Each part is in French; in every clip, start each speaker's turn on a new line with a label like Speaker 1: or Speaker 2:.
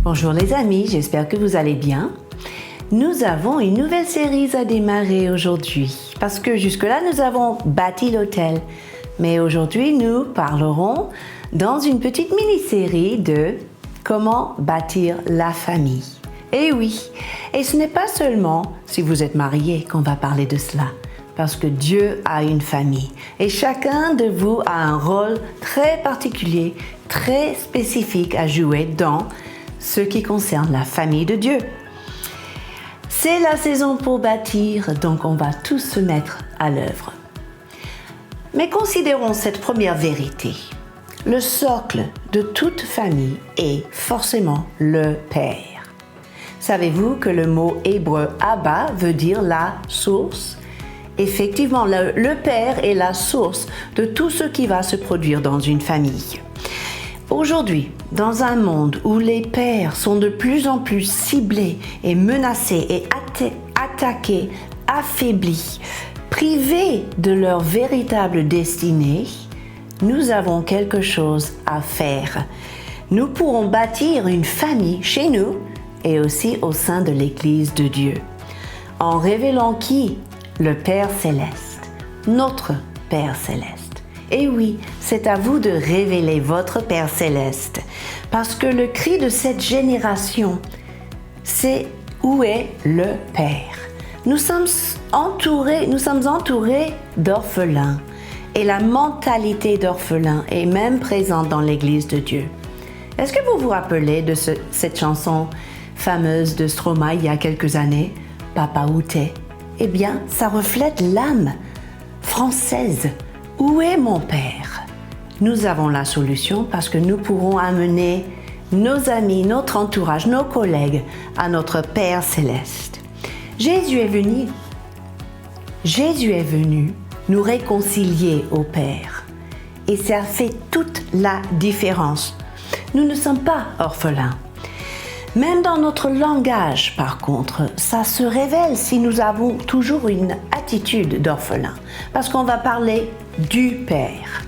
Speaker 1: Bonjour les amis, j'espère que vous allez bien. Nous avons une nouvelle série à démarrer aujourd'hui parce que jusque-là nous avons bâti l'hôtel. Mais aujourd'hui nous parlerons dans une petite mini-série de comment bâtir la famille. Et oui, et ce n'est pas seulement si vous êtes marié qu'on va parler de cela. Parce que Dieu a une famille et chacun de vous a un rôle très particulier, très spécifique à jouer dans ce qui concerne la famille de Dieu. C'est la saison pour bâtir, donc on va tous se mettre à l'œuvre. Mais considérons cette première vérité. Le socle de toute famille est forcément le Père. Savez-vous que le mot hébreu Abba veut dire la source? Effectivement, le Père est la source de tout ce qui va se produire dans une famille. Aujourd'hui, dans un monde où les pères sont de plus en plus ciblés et menacés et attaqués, affaiblis, privés de leur véritable destinée, nous avons quelque chose à faire. Nous pourrons bâtir une famille chez nous et aussi au sein de l'Église de Dieu, en révélant qui? Le Père Céleste, notre Père Céleste. Et oui, c'est à vous de révéler votre Père Céleste, parce que le cri de cette génération, c'est où est le Père? Nous sommes entourés d'orphelins, et la mentalité d'orphelin est même présente dans l'Église de Dieu. Est-ce que vous vous rappelez de cette chanson fameuse de Stromae il y a quelques années, Papa où t'es? Eh bien, ça reflète l'âme française. Où est mon Père? Nous avons la solution parce que nous pourrons amener nos amis, notre entourage, nos collègues à notre Père Céleste. Jésus est venu nous réconcilier au Père. Et ça fait toute la différence. Nous ne sommes pas orphelins. Même dans notre langage, par contre, ça se révèle si nous avons toujours une attitude d'orphelin. Parce qu'on va parler du Père,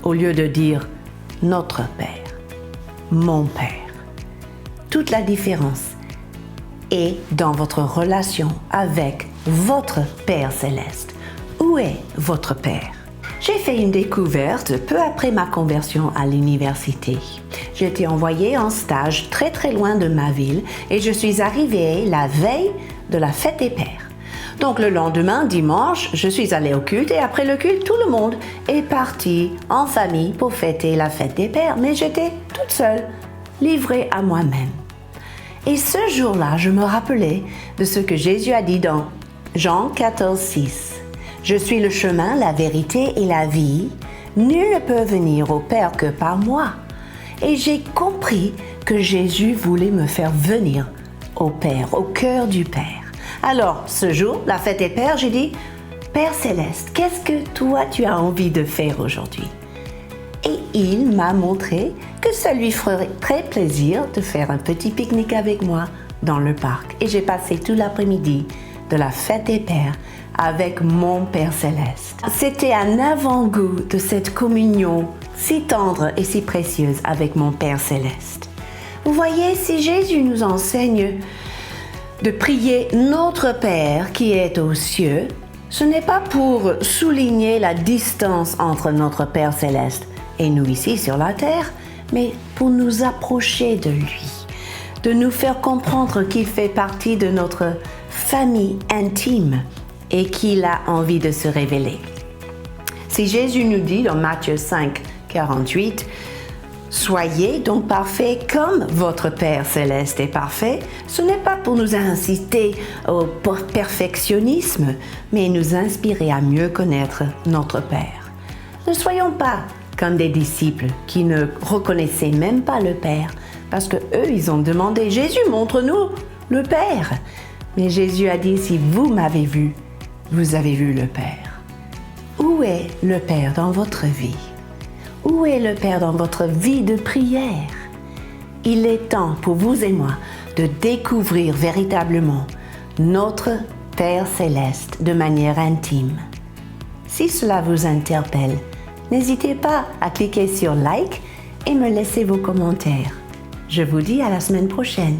Speaker 1: au lieu de dire notre Père, mon Père. Toute la différence est dans votre relation avec votre Père Céleste. Où est votre Père? J'ai fait une découverte peu après ma conversion à l'université. J'ai été envoyée en stage très très loin de ma ville et je suis arrivée la veille de la fête des pères. Donc le lendemain, dimanche, je suis allée au culte et après le culte, tout le monde est parti en famille pour fêter la fête des pères. Mais j'étais toute seule, livrée à moi-même. Et ce jour-là, je me rappelais de ce que Jésus a dit dans Jean 14, 6. Je suis le chemin, la vérité et la vie. Nul ne peut venir au Père que par moi. Et j'ai compris que Jésus voulait me faire venir au Père, au cœur du Père. Alors, ce jour, la fête des Pères, j'ai dit, Père Céleste, qu'est-ce que toi tu as envie de faire aujourd'hui? Et il m'a montré que ça lui ferait très plaisir de faire un petit pique-nique avec moi dans le parc. Et j'ai passé tout l'après-midi de la fête des Pères avec mon Père Céleste. C'était un avant-goût de cette communion si tendre et si précieuse avec mon Père Céleste. Vous voyez, si Jésus nous enseigne de prier notre Père qui est aux cieux, ce n'est pas pour souligner la distance entre notre Père Céleste et nous ici sur la terre, mais pour nous approcher de lui, de nous faire comprendre qu'il fait partie de notre famille intime et qu'il a envie de se révéler. Si Jésus nous dit dans Matthieu 5, 48, « Soyez donc parfaits comme votre Père Céleste est parfait », ce n'est pas pour nous inciter au perfectionnisme, mais nous inspirer à mieux connaître notre Père. Ne soyons pas comme des disciples qui ne reconnaissaient même pas le Père, parce que eux, ils ont demandé « Jésus, montre-nous le Père ». Mais Jésus a dit « Si vous m'avez vu, vous avez vu le Père ». Où est le Père dans votre vie? Où est le Père dans votre vie de prière? Il est temps pour vous et moi de découvrir véritablement notre Père Céleste de manière intime. Si cela vous interpelle, n'hésitez pas à cliquer sur like et me laisser vos commentaires. Je vous dis à la semaine prochaine.